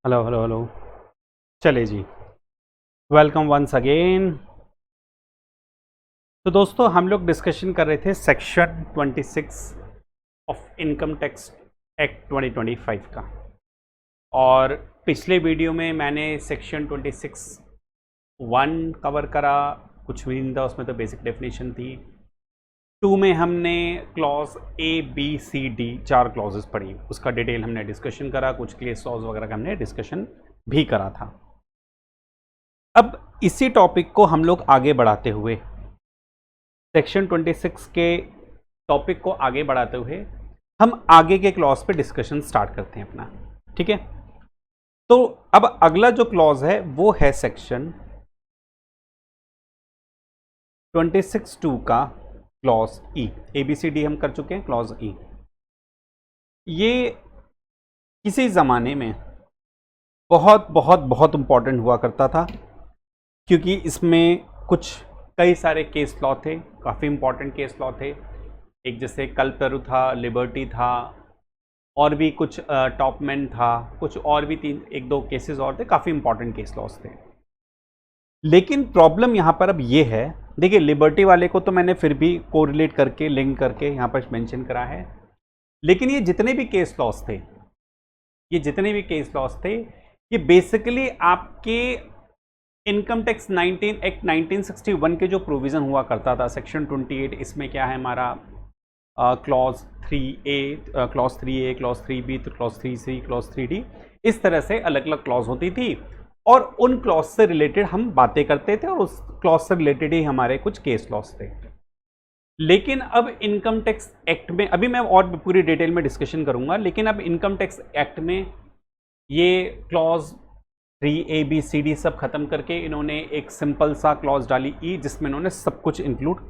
Hello hello hello. चले जी, welcome once again. तो दोस्तों हम लोग डिस्कशन कर रहे थे section 26 of income tax act 2025 का। और पिछले वीडियो में मैंने सेक्शन 26(1) कवर करा। कुछ भी नहीं था उसमें, तो बेसिक डेफिनेशन थी। 2 में हमने clause A B C D 4 clauses पढ़ी, उसका डिटेल हमने डिस्कशन करा। कुछ केस लॉज वगैरह का हमने डिस्कशन भी करा था। अब इसी टॉपिक को हम लोग आगे बढ़ाते हुए, सेक्शन 26 के टॉपिक को आगे बढ़ाते हुए हम आगे के क्लॉज पे डिस्कशन स्टार्ट करते हैं अपना। ठीक है, तो अब अगला जो क्लॉज है वो है सेक्शन 26(2) का क्लॉज ई। ABCD हम कर चुके हैं, क्लॉज ई। ये किसी ज़माने में बहुत बहुत बहुत इंपॉर्टेंट हुआ करता था, क्योंकि इसमें कुछ कई सारे केस लॉ थे, काफ़ी इंपॉर्टेंट केस लॉ थे। एक जैसे कल्पतरु था, लिबर्टी था, और भी कुछ टॉपमैन था, कुछ और भी 1-2 केसेस और थे, काफ़ी इंपॉर्टेंट केस लॉस थे। लेकिन प्रॉब्लम यहाँ पर अब ये है, देखिए लिबर्टी वाले को तो मैंने फिर भी कोरिलेट करके, लिंक करके यहाँ पर मेंशन करा है। लेकिन ये जितने भी केस लॉस थे, ये बेसिकली आपके इनकम टैक्स 19 एक्ट 1961 के जो प्रोविज़न हुआ करता था, सेक्शन 28, इसमें क्या है हमारा clause 3A, clause 3A, clause 3B, तो क्लॉज 3C, क्लॉज 3D, इस तरह से अलग अलग क्लॉज होती थी। और उन क्लॉज से रिलेटेड हम बातें करते थे, और उस क्लॉज से रिलेटेड ही हमारे कुछ केस लॉस थे। लेकिन अब इनकम टैक्स एक्ट में, अभी मैं और पूरी डिटेल में डिस्कशन करूंगा, लेकिन अब इनकम टैक्स एक्ट में ये clause 3A B C D सब खत्म करके इन्होंने एक सिंपल सा क्लॉज डाली ई, जिसमें इन्होंने सब कुछ इंक्लूड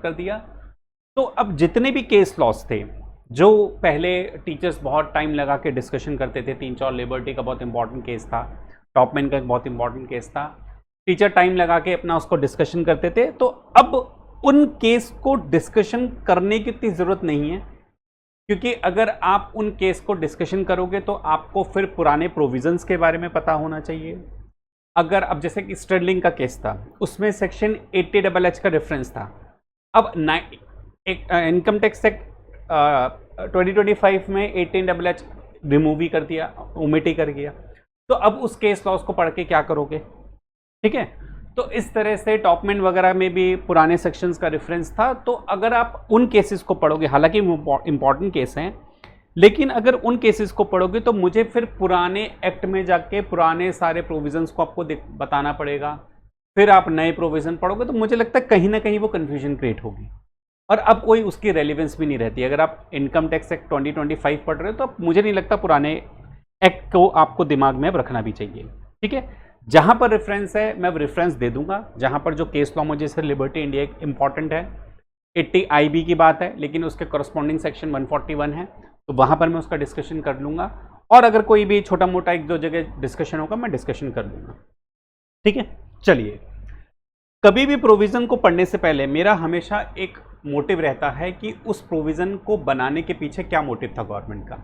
कर दिया। तो अब जितने भी केस लॉस थे, जो पहले टीचर्स बहुत टाइम लगा के डिस्कशन करते थे, 3-4, लिबर्टी का बहुत इंपॉर्टेंट केस था, टॉपमैन का एक बहुत इंपॉर्टेंट केस था, टीचर टाइम लगा के अपना उसको डिस्कशन करते थे। तो अब उन केस को डिस्कशन करने की इतनी ज़रूरत नहीं है, क्योंकि अगर आप उन केस को डिस्कशन करोगे तो आपको फिर पुराने प्रोविजंस के बारे में पता होना चाहिए। अगर अब जैसे कि स्टर्लिंग का केस था, उसमें सेक्शन 80HH का रेफरेंस था। अब इनकम टैक्स एक्ट 2025 में 18HH रिमूव ही कर दिया, ओमिट ही कर दिया। तो अब उस केस लॉस को पढ़ के क्या करोगे? ठीक है, तो इस तरह से टॉपमैन वगैरह में भी पुराने सेक्शंस का रेफरेंस था। तो अगर आप उन केसेस को पढ़ोगे, हालांकि इंपॉर्टेंट केस हैं, लेकिन अगर उन केसेस को पढ़ोगे तो मुझे फिर पुराने एक्ट में जाके पुराने सारे प्रोविजंस को आपको बताना पड़ेगा। फिर आप नए प्रोविजन पढ़ोगे तो मुझे लगता है कहीं ना कहीं वो कन्फ्यूजन क्रिएट होगी, और अब कोई उसकी रेलिवेंस भी नहीं रहती। अगर आप इनकम टैक्स एक्ट 2025 पढ़ रहे हो तो मुझे नहीं लगता पुराने एक्ट को आपको दिमाग में अब रखना भी चाहिए। ठीक है, जहां पर रेफरेंस है मैं रेफरेंस दे दूंगा, जहां पर जो केस लॉ मुझे से लिबर्टी इंडिया इंपॉर्टेंट है, 80 IB की बात है, लेकिन उसके करस्पॉन्डिंग सेक्शन 141 है, तो वहां पर मैं उसका डिस्कशन कर लूंगा। और अगर कोई भी छोटा मोटा 1-2 जगह डिस्कशन होगा, मैं डिस्कशन कर लूंगा। ठीक है, चलिए। कभी भी प्रोविजन को पढ़ने से पहले मेरा हमेशा एक मोटिव रहता है कि उस प्रोविजन को बनाने के पीछे क्या मोटिव था गवर्नमेंट का,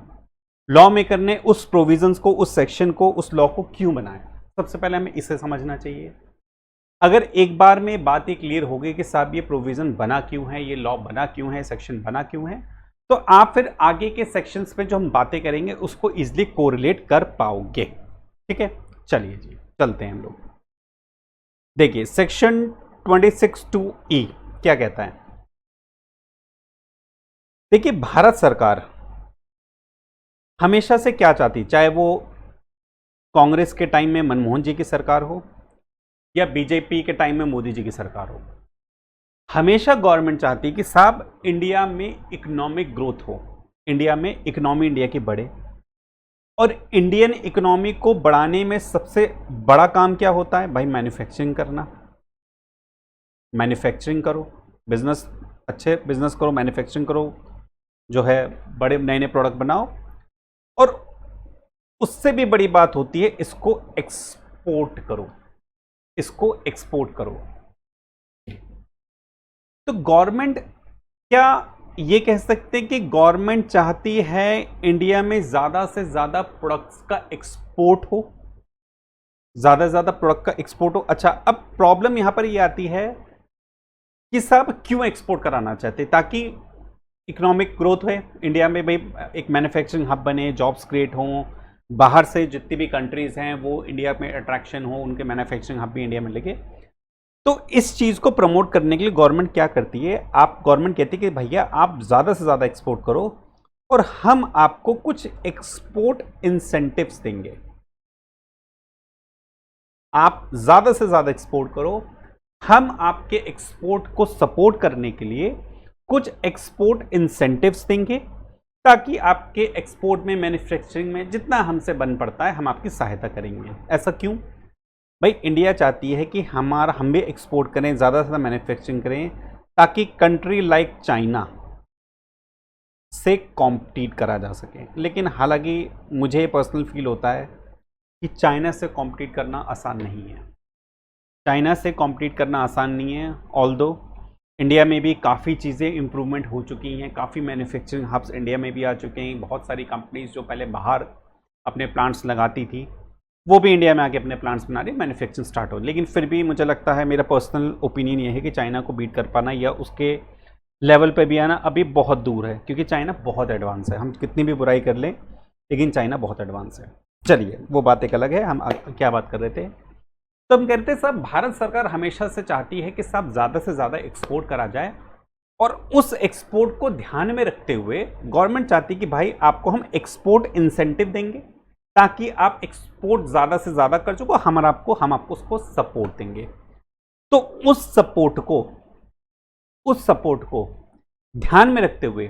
लॉ मेकर ने उस प्रोविजंस को, उस सेक्शन को, उस लॉ को क्यों बनाया। सबसे पहले हमें इसे समझना चाहिए। अगर एक बार में बात ये क्लियर हो गई कि साहब ये प्रोविजन बना क्यों है, ये लॉ बना क्यों है, सेक्शन बना क्यों है, तो आप फिर आगे के सेक्शंस पे जो हम बातें करेंगे उसको इजीली कोरिलेट कर पाओगे। ठीक है, चलिए जी, चलते हैं हम लोग। देखिए सेक्शन 26(2)E क्या कहता है। देखिए भारत सरकार हमेशा से क्या चाहती, चाहे वो कांग्रेस के टाइम में मनमोहन जी की सरकार हो या बीजेपी के टाइम में मोदी जी की सरकार हो, हमेशा गवर्नमेंट चाहती कि साहब इंडिया में इकोनॉमिक ग्रोथ हो, इंडिया में इकोनॉमी इंडिया की बढ़े। और इंडियन इकोनॉमी को बढ़ाने में सबसे बड़ा काम क्या होता है भाई? मैन्युफैक्चरिंग करना। मैन्युफैक्चरिंग करो, बिजनेस, अच्छे बिजनेस करो, मैन्युफैक्चरिंग करो, जो है बड़े नए नए प्रोडक्ट बनाओ, और उससे भी बड़ी बात होती है इसको एक्सपोर्ट करो, इसको एक्सपोर्ट करो। तो गवर्नमेंट क्या ये कह सकते हैं कि गवर्नमेंट चाहती है इंडिया में ज्यादा से ज्यादा प्रोडक्ट्स का एक्सपोर्ट हो, ज्यादा से ज्यादा प्रोडक्ट का एक्सपोर्ट हो। अच्छा, अब प्रॉब्लम यहां पर ये आती है कि साहब क्यों एक्सपोर्ट कराना चाहते, ताकि इकोनॉमिक ग्रोथ है इंडिया में, भाई एक मैन्युफैक्चरिंग हब बने, जॉब्स क्रिएट हों, बाहर से जितनी भी कंट्रीज हैं वो इंडिया में अट्रैक्शन हो, उनके मैन्युफैक्चरिंग हब भी इंडिया में लगे। तो इस चीज को प्रमोट करने के लिए गवर्नमेंट क्या करती है, गवर्नमेंट कहती है कि भैया आप ज्यादा से ज्यादा एक्सपोर्ट करो और हम आपको कुछ एक्सपोर्ट इंसेंटिव्स देंगे। आप ज्यादा से ज्यादा एक्सपोर्ट करो, हम आपके एक्सपोर्ट को सपोर्ट करने के लिए कुछ एक्सपोर्ट इंसेंटिव्स देंगे, ताकि आपके एक्सपोर्ट में, मैन्युफैक्चरिंग में जितना हमसे बन पड़ता है हम आपकी सहायता करेंगे। ऐसा क्यों? भाई इंडिया चाहती है कि हम भी एक्सपोर्ट करें, ज़्यादा से ज़्यादा मैन्युफैक्चरिंग करें, ताकि कंट्री लाइक चाइना से कॉम्पीट करा जा सके। लेकिन हालांकि मुझे पर्सनल फील होता है कि चाइना से कॉम्पीट करना आसान नहीं है। चाइना से कॉम्पीट करना आसान नहीं है, ऑल्दो इंडिया में भी काफ़ी चीज़ें इंप्रूवमेंट हो चुकी हैं, काफ़ी मैन्युफैक्चरिंग हब्स इंडिया में भी आ चुके हैं। बहुत सारी कंपनीज जो पहले बाहर अपने प्लांट्स लगाती थी वो भी इंडिया में आके अपने प्लांट्स बना रही, मैन्युफैक्चरिंग स्टार्ट हो। लेकिन फिर भी मुझे लगता है, मेरा पर्सनल ओपिनियन ये है कि चाइना को बीट कर पाना या उसके लेवल पे भी आना अभी बहुत दूर है, क्योंकि चाइना बहुत एडवांस है। हम कितनी भी बुराई कर लें लेकिन चाइना बहुत एडवांस है। चलिए वो बात एक अलग है, हम क्या बात कर रहे थे। तो हम कहते हैं साहब भारत सरकार हमेशा से चाहती है कि साहब ज़्यादा से ज़्यादा एक्सपोर्ट करा जाए, और उस एक्सपोर्ट को ध्यान में रखते हुए गवर्नमेंट चाहती है कि भाई आपको हम एक्सपोर्ट इंसेंटिव देंगे, ताकि आप एक्सपोर्ट ज़्यादा से ज़्यादा कर चुको, हम आपको उसको सपोर्ट देंगे। तो उस सपोर्ट को ध्यान में रखते हुए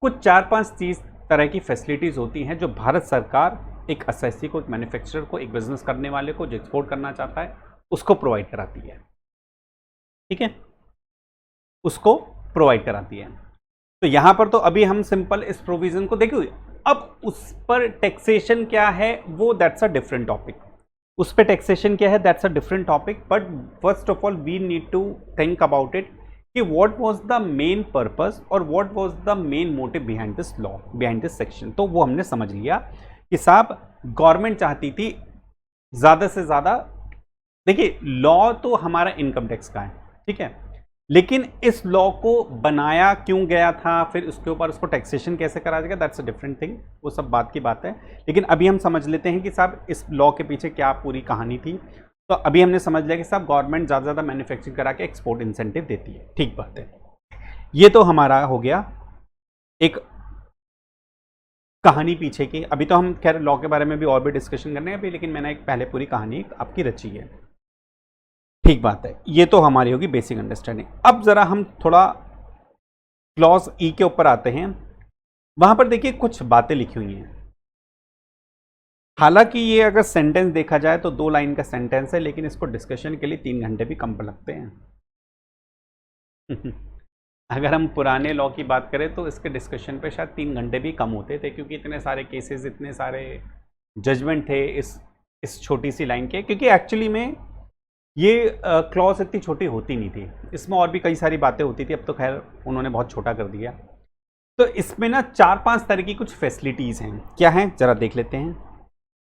कुछ 4-5 चीज तरह की फैसिलिटीज होती हैं जो भारत सरकार एक एसएससी को, एक मैन्युफैक्चरर को, एक बिजनेस करने वाले को जो एक्सपोर्ट करना चाहता है उसको प्रोवाइड कराती है। ठीक है, उसको प्रोवाइड कराती है। तो यहां पर तो अभी हम सिंपल इस प्रोविजन को देखिए। अब उस पर टैक्सेशन क्या है वो दैट्स अ डिफरेंट टॉपिक। उस पर टैक्सेशन क्या है that's a different topic, but first of all we need to think about it कि what was the main purpose और what was the main motive behind this law, behind this section. तो वो हमने समझ लिया कि साहब गवर्नमेंट चाहती थी ज्यादा से ज्यादा, देखिए लॉ तो हमारा इनकम टैक्स का है, ठीक है, लेकिन इस लॉ को बनाया क्यों गया था, फिर उसके ऊपर उसको टैक्सेशन कैसे करा जाएगा, दैट्स अ डिफरेंट थिंग, वो सब बात की बात है। लेकिन अभी हम समझ लेते हैं कि साहब इस लॉ के पीछे क्या पूरी कहानी थी। तो अभी हमने समझ लिया कि साहब गवर्नमेंट ज़्यादा से ज़्यादा मैन्युफैक्चरिंग करा के एक्सपोर्ट इंसेंटिव देती है, ठीक बात है। ये तो हमारा हो गया एक कहानी पीछे की। अभी तो हम खैर लॉ के बारे में भी और भी डिस्कशन करने हैं अभी, लेकिन मैंने एक पहले पूरी कहानी आपकी रची है, ठीक बात है। ये तो हमारी होगी बेसिक अंडरस्टैंडिंग। अब जरा हम थोड़ा क्लॉज ई के ऊपर आते हैं। वहां पर देखिए कुछ बातें लिखी हुई हैं। हालांकि ये अगर सेंटेंस देखा जाए तो 2 लाइन का सेंटेंस है, लेकिन इसको डिस्कशन के लिए 3 घंटे भी कम लगते हैं। अगर हम पुराने लॉ की बात करें तो इसके डिस्कशन पे शायद 3 घंटे भी कम होते थे, क्योंकि इतने सारे केसेस, इतने सारे जजमेंट थे इस छोटी सी लाइन के। क्योंकि एक्चुअली में ये क्लॉज इतनी छोटी होती नहीं थी, इसमें और भी कई सारी बातें होती थी, अब तो खैर उन्होंने बहुत छोटा कर दिया। तो इसमें ना 4-5 तरह की कुछ फैसिलिटीज हैं। क्या हैं जरा देख लेते हैं।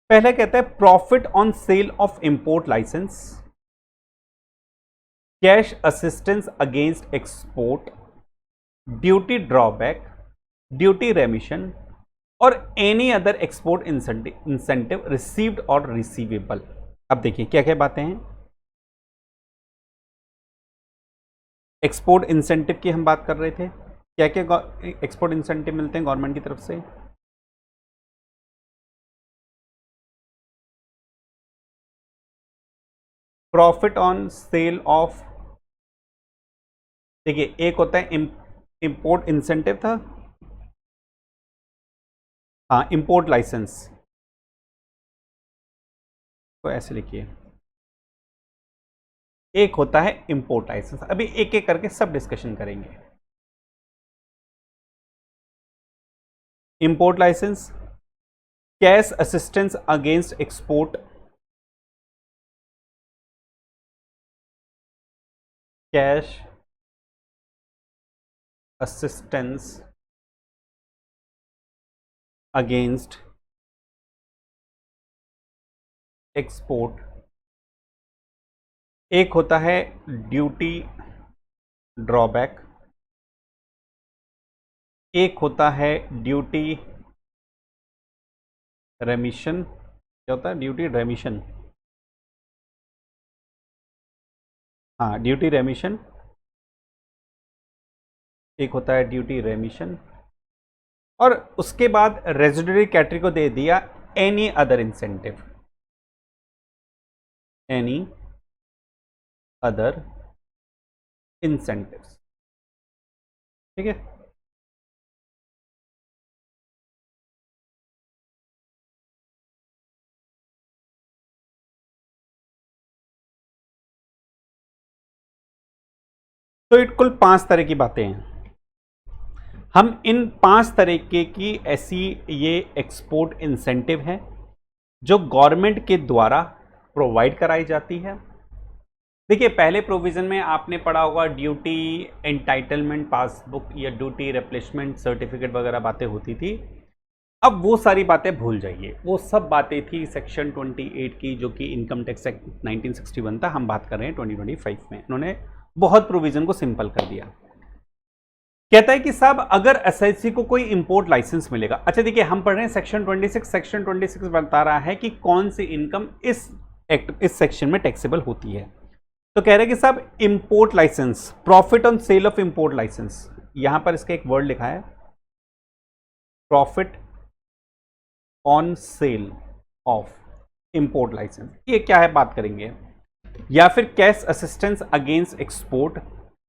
पहले कहता है profit on sale of import licence, cash assistance against export, duty drawback, duty remission और any other export incentive received और रिसीवेबल। अब देखिए क्या क्या बातें हैं। एक्सपोर्ट इंसेंटिव की हम बात कर रहे थे, क्या क्या एक्सपोर्ट इंसेंटिव मिलते हैं गवर्नमेंट की तरफ से। प्रॉफिट ऑन सेल ऑफ, देखिए एक होता है इंपोर्ट इंसेंटिव था, हाँ इंपोर्ट लाइसेंस, तो ऐसे लिखिए। एक होता है इंपोर्ट लाइसेंस। अभी एक एक करके सब डिस्कशन करेंगे। Import licence, cash assistance against export, cash assistance against export, एक होता है ड्यूटी ड्रॉबैक, एक होता है ड्यूटी रेमिशन। क्या होता है? ड्यूटी रेमिशन, हाँ ड्यूटी रेमिशन, एक होता है ड्यूटी रेमिशन, और उसके बाद रेजिडुअरी कैटेगरी को दे दिया any other incentive, any other incentives. ठीक है, तो ये कुल 5 तरह की बातें हैं। हम इन 5 तरीके की ऐसी ये एक्सपोर्ट इंसेंटिव है जो गवर्नमेंट के द्वारा प्रोवाइड कराई जाती है। देखिए, पहले प्रोविजन में आपने पढ़ा होगा ड्यूटी एंटाइटलमेंट पासबुक या ड्यूटी रिप्लेसमेंट सर्टिफिकेट वगैरह बातें होती थी। अब वो सारी बातें भूल जाइए, वो सब बातें थी सेक्शन 28 की, जो कि इनकम टैक्स एक्ट 1961 था। हम बात कर रहे हैं 2025 में। उन्होंने बहुत प्रोविजन को सिंपल कर दिया। कहता है कि साहब अगर एसआईसी को कोई इंपोर्ट लाइसेंस मिलेगा। अच्छा देखिए, हम पढ़ रहे हैं सेक्शन 26। सेक्शन 26 बता रहा है कि कौन सी इनकम इस सेक्शन में टैक्सेबल होती है। तो कह रहे हैं कि साहब import licence, profit on sale of import licence, यहां पर इसका एक वर्ड लिखा है profit on sale of import licence. ये क्या है बात करेंगे। या फिर कैश असिस्टेंस अगेंस्ट एक्सपोर्ट,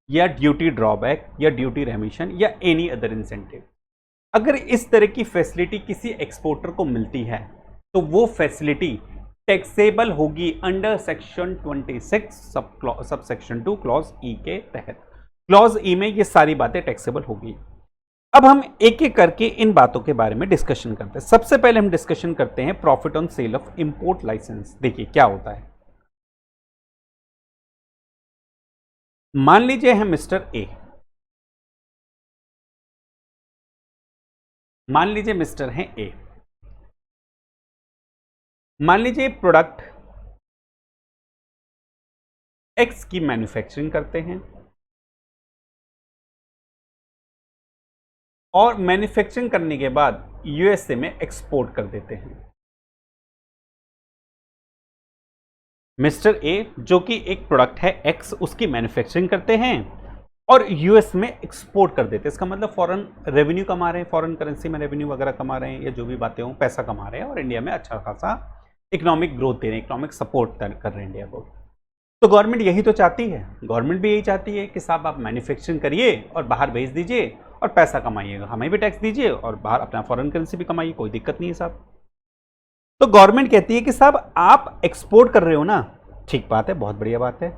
या ड्यूटी ड्रॉबैक, या ड्यूटी रेमिशन, या एनी अदर इंसेंटिव। अगर इस तरह की फैसिलिटी किसी एक्सपोर्टर को मिलती है तो वो फैसिलिटी टैक्सेबल होगी under section 26 sub section 2 clause ई के तहत। क्लॉज ई में ये सारी बातें टैक्सेबल होगी। अब हम एक एक करके इन बातों के बारे में डिस्कशन करते हैं। सबसे पहले हम डिस्कशन करते हैं profit on sale of import licence. देखिए क्या होता है। मान लीजिए है मिस्टर ए, मान लीजिए मिस्टर है ए, मान लीजिए प्रोडक्ट एक्स की मैन्युफैक्चरिंग करते हैं और मैन्युफैक्चरिंग करने के बाद यूएसए में एक्सपोर्ट कर देते हैं। मिस्टर ए जो कि एक प्रोडक्ट है एक्स, उसकी मैन्युफैक्चरिंग करते हैं और यूएस में एक्सपोर्ट कर देते हैं। इसका मतलब फॉरेन रेवेन्यू कमा रहे हैं, फॉरेन करेंसी में रेवेन्यू वगैरह कमा रहे हैं, या जो भी बातें हों, पैसा कमा रहे हैं और इंडिया में अच्छा खासा इकोनॉमिक ग्रोथ दे रहे हैं, इकोनॉमिक सपोर्ट कर रहे हैं इंडिया को। तो गवर्नमेंट यही तो चाहती है, गवर्नमेंट भी यही चाहती है कि साहब आप मैन्युफैक्चरिंग करिए और बाहर भेज दीजिए और पैसा कमाइएगा, हमें भी टैक्स दीजिए और बाहर अपना फॉरेन करेंसी भी कमाइए, कोई दिक्कत नहीं है साहब। तो गवर्नमेंट कहती है कि साहब आप एक्सपोर्ट कर रहे हो ना, ठीक बात है, बहुत बढ़िया बात है,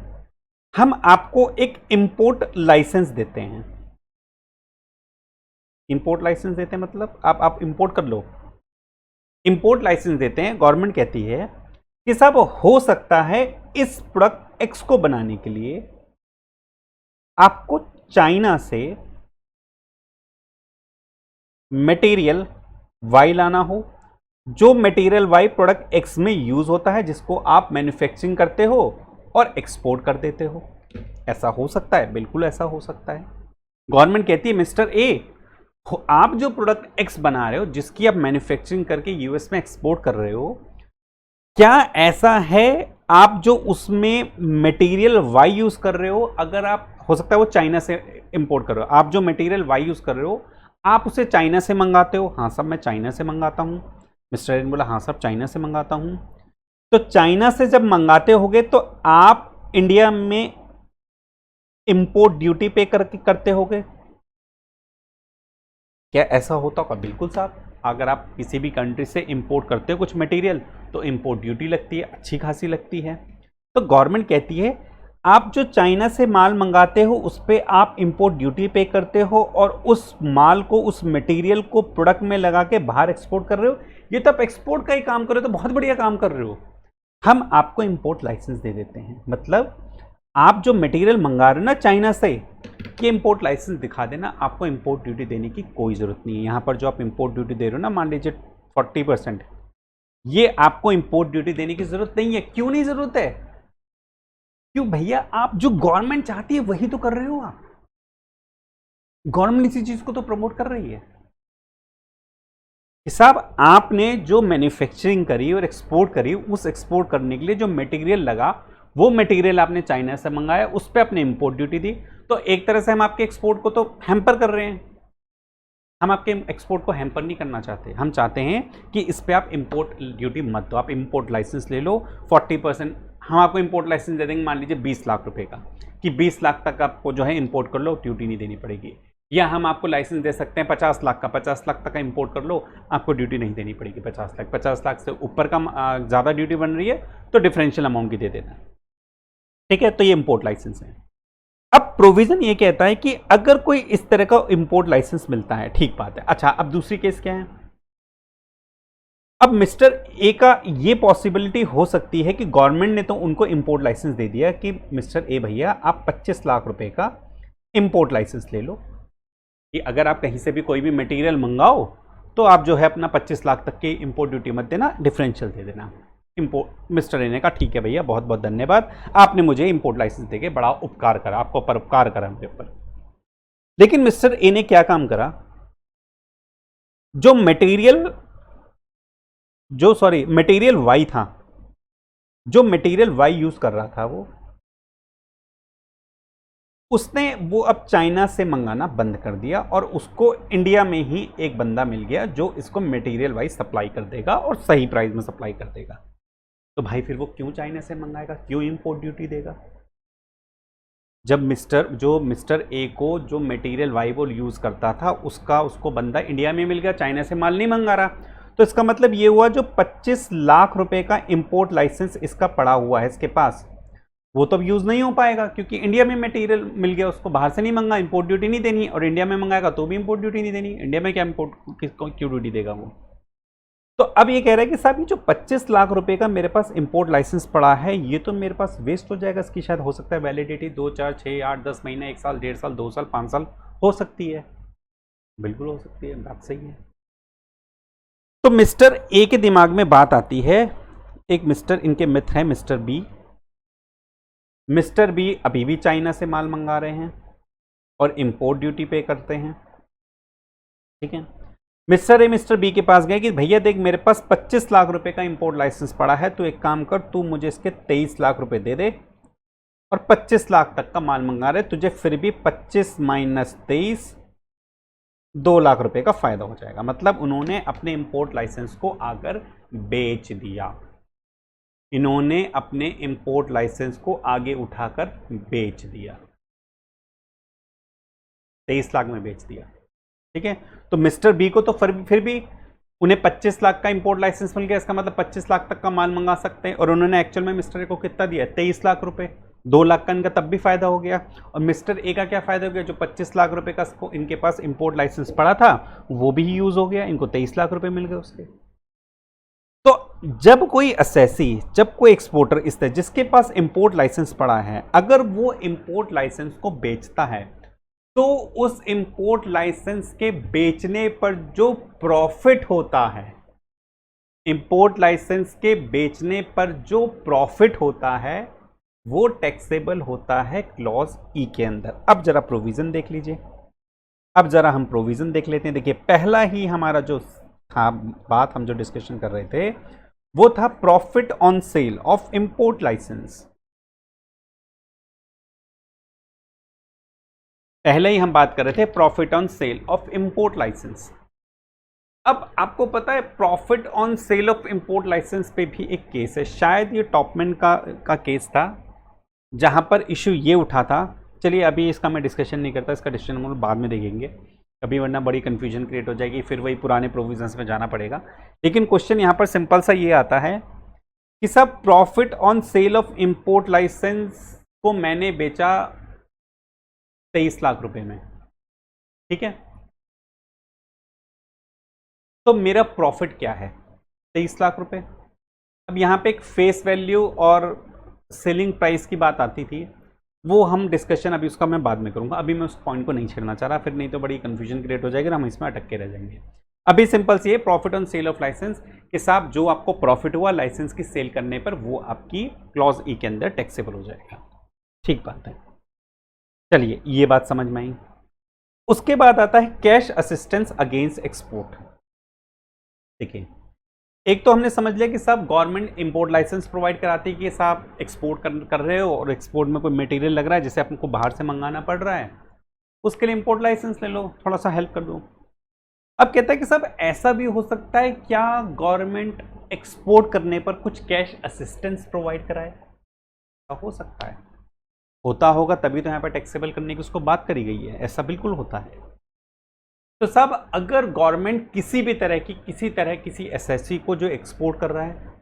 हम आपको एक इंपोर्ट लाइसेंस देते हैं। इंपोर्ट लाइसेंस देते हैं मतलब आप इंपोर्ट कर लो, इंपोर्ट लाइसेंस देते हैं। गवर्नमेंट कहती है कि साहब हो सकता है इस प्रोडक्ट एक्स को बनाने के लिए आपको चाइना से मटेरियल वाई लाना हो, जो मटेरियल वाई प्रोडक्ट एक्स में यूज होता है, जिसको आप मैन्युफैक्चरिंग करते हो और एक्सपोर्ट कर देते हो। ऐसा हो सकता है, बिल्कुल ऐसा हो सकता है। गवर्नमेंट कहती है मिस्टर ए, आप जो प्रोडक्ट एक्स बना रहे हो, जिसकी आप मैन्युफैक्चरिंग करके यूएस में एक्सपोर्ट कर रहे हो, क्या ऐसा है आप जो उसमें मटेरियल वाई यूज कर रहे हो, अगर आप, हो सकता है वो चाइना से इंपोर्ट कर रहे हो, आप जो मटेरियल वाई यूज कर रहे हो आप उसे चाइना से मंगाते हो? हाँ साहब मैं चाइना से मंगाता हूं। मिस्टर ए ने बोला हाँ साहब चाइना से मंगाता हूं। तो चाइना से जब मंगाते होगे तो आप इंडिया में इंपोर्ट ड्यूटी पे करते होगे, क्या ऐसा होता होगा? बिल्कुल साहब, अगर आप किसी भी कंट्री से इंपोर्ट करते हो कुछ मटेरियल तो इंपोर्ट ड्यूटी लगती है, अच्छी खासी लगती है। तो गवर्नमेंट कहती है आप जो चाइना से माल मंगाते हो उस पर आप इंपोर्ट ड्यूटी पे करते हो और उस माल को, उस मटेरियल को प्रोडक्ट में लगा के बाहर एक्सपोर्ट कर रहे हो, ये तो आप एक्सपोर्ट का ही काम कर रहे हो, तो बहुत बढ़िया काम कर रहे हो, हम आपको इंपोर्ट लाइसेंस दे देते हैं। मतलब आप जो मटेरियल मंगा रहे हो ना चाइना से, ये इंपोर्ट लाइसेंस दिखा देना, आपको इंपोर्ट ड्यूटी देने की कोई ज़रूरत नहीं है। यहाँ पर जो आप इंपोर्ट ड्यूटी दे रहे हो ना, मान लीजिए 40%, ये आपको इंपोर्ट ड्यूटी देने की ज़रूरत नहीं है। क्यों नहीं ज़रूरत है? क्यों भैया, आप जो गवर्नमेंट चाहती है वही तो कर रहे हो। आप गवर्नमेंट इसी चीज़ को तो प्रमोट कर रही है। साहब, आपने जो मैन्युफैक्चरिंग करी और एक्सपोर्ट करी, उस एक्सपोर्ट करने के लिए जो मटेरियल लगा, वो मटेरियल आपने चाइना से मंगाया, उस पर आपने इंपोर्ट ड्यूटी दी। तो एक तरह से हम आपके एक्सपोर्ट को तो हैम्पर कर रहे हैं। हम आपके एक्सपोर्ट को हैम्पर नहीं करना चाहते। हम चाहते हैं कि इस पे आप इंपोर्ट ड्यूटी मत दो, आप इंपोर्ट लाइसेंस ले लो 40%। हम आपको इंपोर्ट लाइसेंस दे देंगे, मान लीजिए 20 लाख रुपए का, कि 20 लाख तक आपको जो है इंपोर्ट कर लो, ड्यूटी नहीं देनी पड़ेगी। या हम आपको लाइसेंस दे सकते हैं 50 लाख का, 50 लाख तक का इंपोर्ट कर लो, आपको ड्यूटी नहीं देनी पड़ेगी। 50 लाख से ऊपर का ज़्यादा ड्यूटी बन रही है तो डिफरेंशियल अमाउंट की दे देना। ठीक है, तो ये इंपोर्ट लाइसेंस है। अब प्रोविजन ये कहता है कि अगर कोई इस तरह का इंपोर्ट लाइसेंस मिलता है, ठीक बात है। अच्छा, अब दूसरी केस क्या है? अब मिस्टर ए का ये पॉसिबिलिटी हो सकती है कि गवर्नमेंट ने तो उनको इंपोर्ट लाइसेंस दे दिया कि मिस्टर ए भैया, आप 25 लाख रुपए का इंपोर्ट लाइसेंस ले लो, कि अगर आप कहीं से भी कोई भी मटेरियल मंगाओ तो आप जो है अपना 25 लाख तक की इंपोर्ट ड्यूटी मत देना, डिफरेंशियल दे देना। इंपोर्ट मिस्टर ए ने कहा ठीक है भैया, बहुत बहुत धन्यवाद, आपने मुझे इंपोर्ट लाइसेंस देके बड़ा उपकार करा, आपको परोपकार करा मेरे ऊपर। लेकिन मिस्टर ए ने क्या काम करा? जो मटेरियल वाई था, जो मटेरियल वाई यूज कर रहा था उसने वो अब चाइना से मंगाना बंद कर दिया और उसको इंडिया में ही एक बंदा मिल गया जो इसको मटेरियल वाइज सप्लाई कर देगा और सही प्राइस में सप्लाई कर देगा। तो भाई फिर वो क्यों चाइना से मंगाएगा, क्यों इंपोर्ट ड्यूटी देगा? जब मिस्टर ए को जो मटेरियल वाई वो यूज करता था उसको बंदा इंडिया में मिल गया, चाइना से माल नहीं मंगा रहा। तो इसका मतलब ये हुआ जो 25 लाख रुपए का इंपोर्ट लाइसेंस इसका पड़ा हुआ है इसके पास, वो तो अब यूज नहीं हो पाएगा क्योंकि इंडिया में मटेरियल मिल गया उसको, बाहर से नहीं मंगा, इंपोर्ट ड्यूटी नहीं देनी, और इंडिया में मंगाएगा तो भी इंपोर्ट ड्यूटी नहीं देनी। इंडिया में क्या इंपोर्ट क्यों ड्यूटी देगा वो? तो अब ये कह रहा है कि साहब, ये जो 25 लाख रुपए का मेरे पास इंपोर्ट लाइसेंस पड़ा है, ये तो मेरे पास वेस्ट हो जाएगा। इसकी शायद हो सकता है वैलिडिटी 2, 4, 6, 8, 10 महीने, 1 साल, 1.5 साल, 2 साल, 5 साल हो सकती है। बिल्कुल हो सकती है, बात सही है। तो मिस्टर ए के दिमाग में बात आती है, एक मिस्टर इनके मित्र हैं मिस्टर बी। मिस्टर बी अभी भी चाइना से माल मंगा रहे हैं और इंपोर्ट ड्यूटी पे करते हैं। ठीक है, मिस्टर ए मिस्टर बी के पास गए कि भैया देख, मेरे पास 25 लाख रुपए का इंपोर्ट लाइसेंस पड़ा है, तो एक काम कर, तू मुझे इसके 23 लाख रुपए दे दे और 25 लाख तक का माल मंगा रहे, तुझे फिर भी 25 माइनस 23 2 लाख रुपए का फायदा हो जाएगा। मतलब उन्होंने अपने इंपोर्ट लाइसेंस को आकर बेच दिया, इन्होंने अपने इंपोर्ट लाइसेंस को आगे उठाकर बेच दिया, 23 लाख में बेच दिया। ठीक है, तो मिस्टर बी को तो फिर भी उन्हें 25 लाख का इंपोर्ट लाइसेंस मिल गया, इसका मतलब 25 लाख तक का माल मंगा सकते हैं, और उन्होंने एक्चुअल में मिस्टर ए को कितना दिया, 23 लाख रुपए, 2 लाख का इनका तब भी फायदा हो गया। और मिस्टर ए का क्या फायदा हो गया, जो 25 लाख रुपए का इनके पास इंपोर्ट लाइसेंस पड़ा था वो भी यूज हो गया, इनको 23 लाख रुपए मिल गए उसके। तो जब कोई असेसी, जब कोई एक्सपोर्टर इस तरह जिसके पास इंपोर्ट लाइसेंस पड़ा है, अगर वो इंपोर्ट लाइसेंस को बेचता है तो उस इंपोर्ट लाइसेंस के बेचने पर जो प्रॉफिट होता है, इंपोर्ट लाइसेंस के बेचने पर जो प्रॉफिट होता है वो टैक्सेबल होता है क्लॉज ई के अंदर। अब जरा प्रोविजन देख लीजिए, अब जरा हम प्रोविजन देख लेते हैं। देखिए, पहला ही हमारा जो था बात, हम जो डिस्कशन कर रहे थे वो था profit on sale of import licence. पहले ही हम बात कर रहे थे profit on sale of import licence. अब आपको पता है profit on sale of import licence पे भी एक केस है, शायद ये टॉपमैन का केस था, जहां पर इशू ये उठा था। चलिए अभी इसका मैं डिस्कशन नहीं करता, इसका डिस्कशन हम बाद में देखेंगे कभी, वरना बड़ी कंफ्यूजन क्रिएट हो जाएगी, फिर वही पुराने प्रोविजंस में जाना पड़ेगा। लेकिन क्वेश्चन यहाँ पर सिंपल सा ये आता है कि सब profit on sale of import licence को मैंने बेचा 23 लाख रुपए में, ठीक है, तो मेरा प्रॉफिट क्या है, 23 लाख रुपए। अब यहाँ पे एक फेस वैल्यू और सेलिंग प्राइस की बात आती थी, वो हम डिस्कशन अभी उसका मैं बाद में करूंगा, अभी मैं उस पॉइंट को नहीं छेड़ना चाह रहा, फिर नहीं तो बड़ी कंफ्यूजन क्रिएट हो जाएगी, हम इसमें अटक के रह जाएंगे। अभी सिंपल सी है, profit on sale of licence के साथ जो आपको प्रॉफिट हुआ लाइसेंस की सेल करने पर, वो आपकी क्लॉज ई के अंदर टैक्सेबल हो जाएगा। ठीक बात है, चलिए ये बात समझ में आई। उसके बाद आता है कैश असिस्टेंस अगेंस्ट एक्सपोर्ट। देखिए, एक तो हमने समझ लिया कि साहब गवर्नमेंट इंपोर्ट लाइसेंस प्रोवाइड कराती है कि साहब एक्सपोर्ट कर रहे हो और एक्सपोर्ट में कोई मटेरियल लग रहा है जिसे आपको बाहर से मंगाना पड़ रहा है, उसके लिए इंपोर्ट लाइसेंस ले लो, थोड़ा सा हेल्प कर दो। अब कहता है कि साहब ऐसा भी हो सकता है क्या गवर्नमेंट एक्सपोर्ट करने पर कुछ कैश असिस्टेंस प्रोवाइड कराए? हो सकता है, होता होगा, तभी तो यहाँ पर टैक्सेबल करने की उसको बात करी गई है, ऐसा बिल्कुल होता है। तो साहब अगर गवर्नमेंट किसी एसएससी को जो एक्सपोर्ट कर रहा है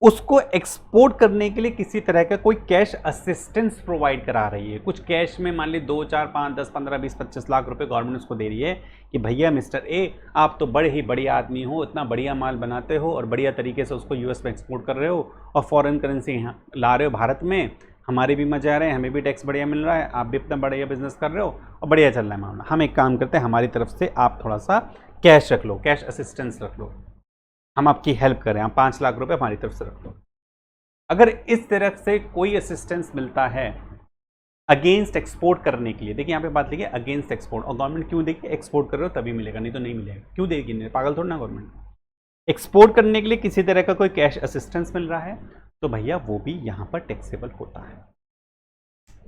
उसको एक्सपोर्ट करने के लिए किसी तरह का कोई कैश असिस्टेंस प्रोवाइड करा रही है, कुछ कैश में मान ली 2, 4, 5, 10, 15, 20, 25 लाख रुपए गवर्नमेंट उसको दे रही है कि भैया मिस्टर ए, आप तो बड़े ही बढ़िया आदमी हो, इतना बढ़िया माल बनाते हो और बढ़िया तरीके से उसको यूएस में एक्सपोर्ट कर रहे हो और फॉरेन करेंसी यहाँ ला रहे हो भारत में, हमारे भी मजे आ रहे हैं, हमें भी टैक्स बढ़िया मिल रहा है, आप भी इतना बढ़िया बिजनेस कर रहे हो और बढ़िया चल रहा है मामला। हम एक काम करते हैं, हमारी तरफ से आप थोड़ा सा कैश रख लो, कैश असिस्टेंस रख लो, हम आपकी हेल्प करें, आप 5 लाख रुपए हमारी तरफ से रख लो। अगर इस तरह से कोई असिस्टेंस मिलता है अगेंस्ट एक्सपोर्ट करने के लिए, देखिए यहाँ पे बात लिखी है अगेंस्ट एक्सपोर्ट, और गवर्नमेंट क्यों देगी? एक्सपोर्ट कर रहे हो तभी मिलेगा, नहीं तो नहीं मिलेगा। क्यों देगी? नहीं, पागल थोड़ा ना गवर्नमेंट। एक्सपोर्ट करने के लिए किसी तरह का कोई कैश असिस्टेंस मिल रहा है तो भैया वो भी यहां पर टैक्सेबल होता है।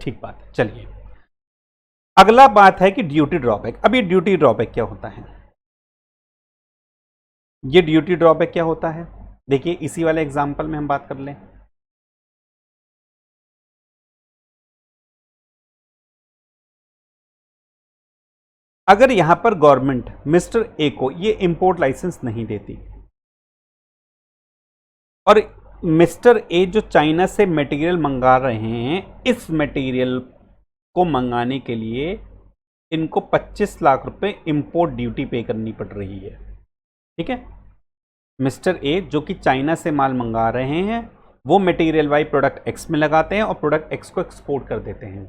ठीक बात है। चलिए अगला बात है कि ड्यूटी ड्रॉबैक। अब ये ड्यूटी ड्रॉबैक क्या होता है? ये ड्यूटी ड्रॉबैक क्या होता है, देखिए इसी वाले एग्जांपल में हम बात कर लें। अगर यहां पर गवर्नमेंट मिस्टर ए को ये इंपोर्ट लाइसेंस नहीं देती और मिस्टर ए जो चाइना से मटेरियल मंगा रहे हैं, इस मटेरियल को मंगाने के लिए इनको 25 लाख रुपए इंपोर्ट ड्यूटी पे करनी पड़ रही है। ठीक है, मिस्टर ए जो कि चाइना से माल मंगा रहे हैं, वो मटेरियल वाई प्रोडक्ट एक्स में लगाते हैं और प्रोडक्ट एक्स को एक्सपोर्ट कर देते हैं,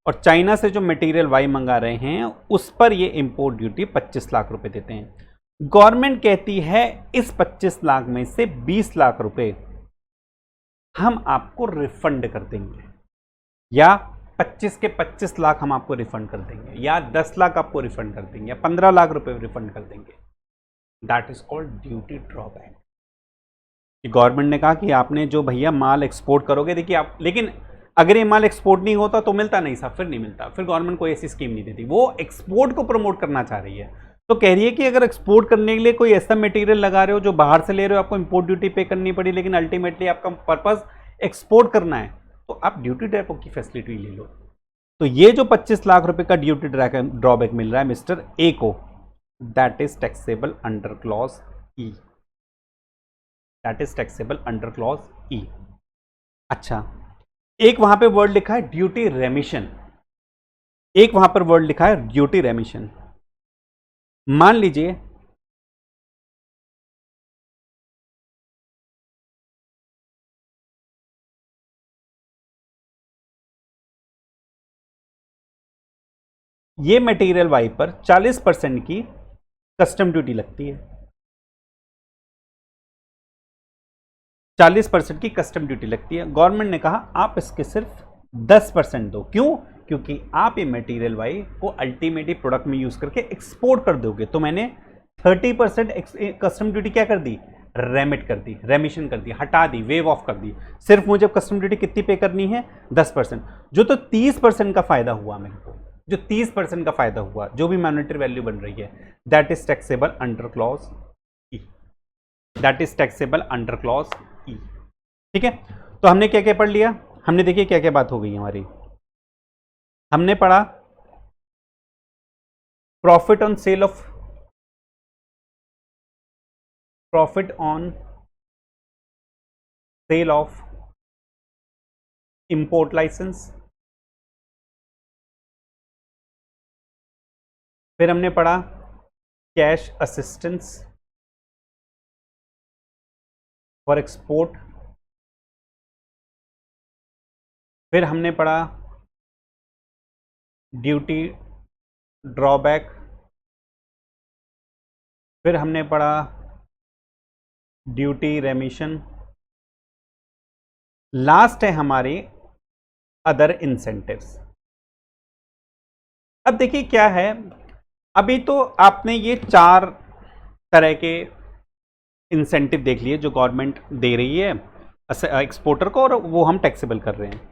और चाइना से जो मटेरियल वाई मंगा रहे हैं उस पर ये इंपोर्ट ड्यूटी 25 लाख रुपए देते हैं। गवर्नमेंट कहती है इस 25 लाख में से 20 लाख रुपए हम आपको रिफंड कर देंगे, या 25 के 25 लाख हम आपको रिफंड कर देंगे, या 10 लाख आपको रिफंड कर देंगे, या 15 लाख रुपए रिफंड कर देंगे। That is called duty drawback. Government ने कहा कि आपने जो भैया माल एक्सपोर्ट करोगे, देखिए आप, लेकिन अगर ये माल एक्सपोर्ट नहीं होता तो मिलता नहीं साहब, फिर नहीं मिलता, फिर गवर्नमेंट कोई ऐसी स्कीम नहीं देती। वो एक्सपोर्ट को प्रमोट करना चाह रही है, तो कह रही है कि अगर एक्सपोर्ट करने के लिए कोई ऐसा मटेरियल लगा रहे हो जो बाहर से ले रहे हो, आपको इंपोर्ट ड्यूटी पे करनी पड़ी, लेकिन अल्टीमेटली आपका पर्पस एक्सपोर्ट करना है, तो आप ड्यूटी ड्रॉबैक की फैसिलिटी ले लो। तो ये जो 25 लाख रुपए का ड्यूटी ड्रॉबैक मिल रहा है मिस्टर ए को, that is taxable under clause E, that is taxable under clause ई। अच्छा, एक वहां पे वर्ड लिखा है ड्यूटी रेमिशन, एक वहां पर वर्ड लिखा है ड्यूटी रेमिशन। मान लीजिए ये मटेरियल वाई पर 40% की कस्टम ड्यूटी लगती है, 40% की कस्टम ड्यूटी लगती है। गवर्नमेंट ने कहा आप इसके सिर्फ 10% दो। क्यों? क्योंकि आप ये मटेरियल वाई को अल्टीमेटली प्रोडक्ट में यूज करके एक्सपोर्ट कर दोगे, तो मैंने 30% कस्टम ड्यूटी क्या कर दी? रेमिट कर दी, रेमिशन कर दी, हटा दी, वेव ऑफ कर दी। सिर्फ मुझे कस्टम ड्यूटी कितनी पे करनी है? 10%। जो तो 30% का फायदा हुआ मेरे को, जो 30% का फायदा हुआ, जो भी मॉनेटरी वैल्यू बन रही है, that is taxable under clause E, that is taxable under clause ई। ठीक है, तो हमने क्या क्या पढ़ लिया? हमने देखिए क्या क्या बात हो गई हमारी। हमने पढ़ा profit on sale of, profit on sale of import licence. फिर हमने पढ़ा कैश असिस्टेंस फॉर एक्सपोर्ट। फिर हमने पढ़ा ड्यूटी ड्रॉबैक, फिर हमने पढ़ा ड्यूटी रेमिशन, लास्ट है हमारे अदर इंसेंटिव्स। अब देखिए क्या है, अभी तो आपने ये 4 तरह के इंसेंटिव देख लिए जो गवर्नमेंट दे रही है एक्सपोर्टर को, और वो हम टैक्सेबल कर रहे हैं।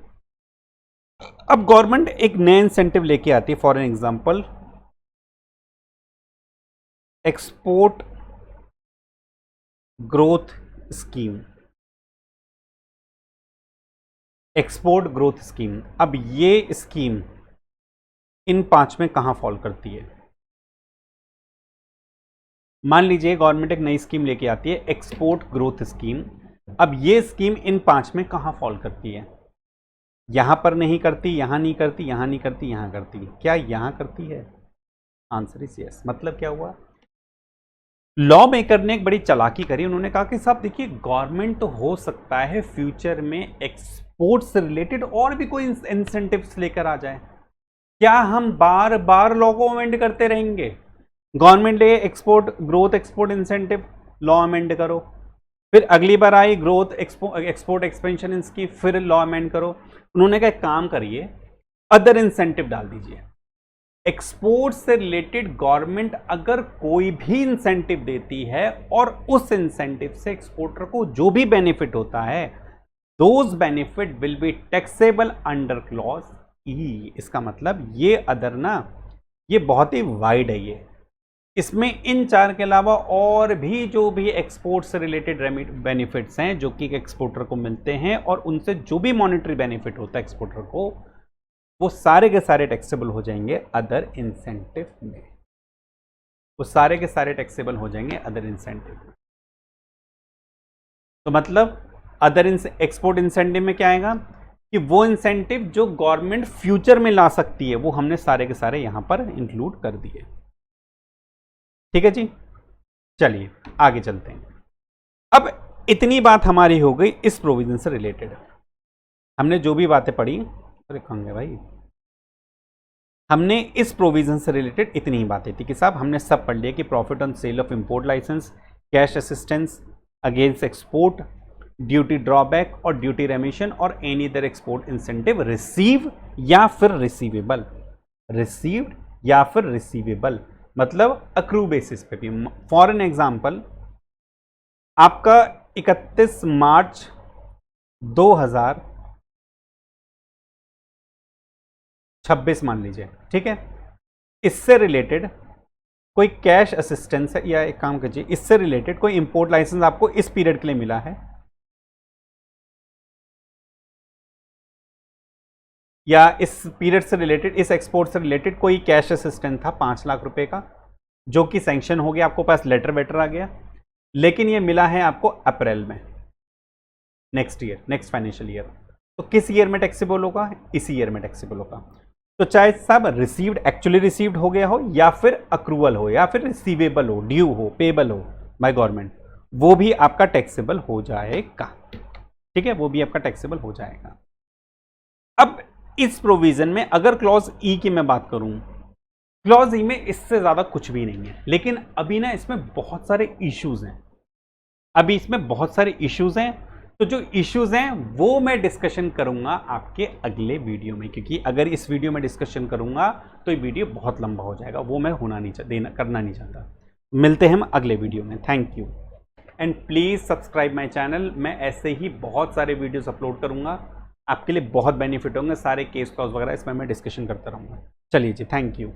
अब गवर्नमेंट एक नया इंसेंटिव लेके आती है, for an example export growth scheme. Export growth scheme, अब ये स्कीम इन 5 में कहां फॉल करती है? मान लीजिए गवर्नमेंट एक नई स्कीम लेके आती है, एक्सपोर्ट ग्रोथ स्कीम। अब ये स्कीम इन 5 में कहां फॉल करती है? यहां पर नहीं करती, यहां नहीं करती, यहां नहीं करती, यहां करती, क्या यहां करती है? Answer is yes. मतलब क्या हुआ, लॉ मेकर ने एक बड़ी चालाकी करी, उन्होंने कहा कि साहब देखिए गवर्नमेंट तो हो सकता है फ्यूचर में एक्सपोर्ट से रिलेटेड और भी कोई इंसेंटिव्स लेकर आ जाए, क्या हम बार बार लॉ को अमेंड करते रहेंगे? गवर्नमेंट ले export growth export incentive, law amend करो, फिर अगली बार आई ग्रोथ एक्सपोर्ट एक्सपेंशन इसकी, फिर लॉ अमेंड करो। उन्होंने कहा काम करिए, अदर इंसेंटिव डाल दीजिए। एक्सपोर्ट से रिलेटेड गवर्नमेंट अगर कोई भी इंसेंटिव देती है और उस इंसेंटिव से एक्सपोर्टर को जो भी बेनिफिट होता है, those benefit will be taxable under clause ई। इसका मतलब ये अदर ना, ये बहुत ही वाइड है ये, इसमें इन 4 के अलावा और भी जो भी एक्सपोर्ट से रिलेटेड बेनिफिट्स हैं जो कि एक्सपोर्टर को मिलते हैं, और उनसे जो भी मॉनेटरी बेनिफिट होता है एक्सपोर्टर को, वो सारे के सारे टैक्सेबल हो जाएंगे अदर इंसेंटिव में। वो सारे के सारे टैक्सेबल हो जाएंगे अदर इंसेंटिव में। तो मतलब अदर एक्सपोर्ट इंसेंटिव में क्या आएगा कि वो इंसेंटिव जो गवर्नमेंट फ्यूचर में ला सकती है, वो हमने सारे के सारे यहां पर इंक्लूड कर दिए। ठीक है जी, चलिए आगे चलते हैं। अब इतनी बात हमारी हो गई इस प्रोविजन से रिलेटेड। हमने जो भी बातें पढ़ी, अरे कहोंगे भाई, हमने इस प्रोविजन से रिलेटेड इतनी ही बातें थी कि साहब हमने सब पढ़ लिया कि profit on sale of import licence, cash assistance against export, duty drawback और ड्यूटी रेमिशन और any other export incentive receive या फिर रिसीवेबल। रिसीव्ड या फिर रिसीवेबल मतलब अक्रू बेसिस पे भी। फॉर एन एग्जाम्पल, आपका 31 मार्च 2026 मान लीजिए, ठीक है, इससे रिलेटेड कोई कैश असिस्टेंस है, या एक काम कीजिए, इससे रिलेटेड कोई इंपोर्ट लाइसेंस आपको इस पीरियड के लिए मिला है, या इस पीरियड से रिलेटेड, इस एक्सपोर्ट से रिलेटेड कोई कैश असिस्टेंस था 5 लाख रुपए का, जो कि सैंक्शन हो गया, आपको पास लेटर वेटर आ गया, लेकिन ये मिला है आपको अप्रैल में next year, next financial year. तो किस ईयर में टैक्सेबल होगा? इसी ईयर में टैक्सेबल होगा। तो चाहे साहब रिसीव्ड, एक्चुअली रिसीव्ड हो गया हो, या फिर अक्रूवल हो, या फिर रिसीवेबल हो, ड्यू हो, पेबल हो बाय गवर्नमेंट, वो भी आपका टैक्सेबल हो जाएगा। ठीक है, वो भी आपका टैक्सेबल हो जाएगा। अब इस प्रोविजन में अगर क्लॉज ई की मैं बात करूं, क्लॉज ई में इससे ज्यादा कुछ भी नहीं है, लेकिन अभी ना इसमें बहुत सारे इश्यूज हैं। अभी इसमें बहुत सारे इश्यूज हैं, तो जो इश्यूज हैं वो मैं डिस्कशन करूंगा आपके अगले वीडियो में, क्योंकि अगर इस वीडियो में डिस्कशन करूंगा तो ये वीडियो बहुत लंबा हो जाएगा, वो मैं करना नहीं चाहता। मिलते हैं हम अगले वीडियो में। Thank you and please subscribe my channel. मैं ऐसे ही बहुत सारे वीडियोस अपलोड करूंगा, आपके लिए बहुत बेनिफिट होंगे, सारे केस क्लॉज वगैरह इसमें मैं डिस्कशन करता रहूंगा। चलिए जी, थैंक यू।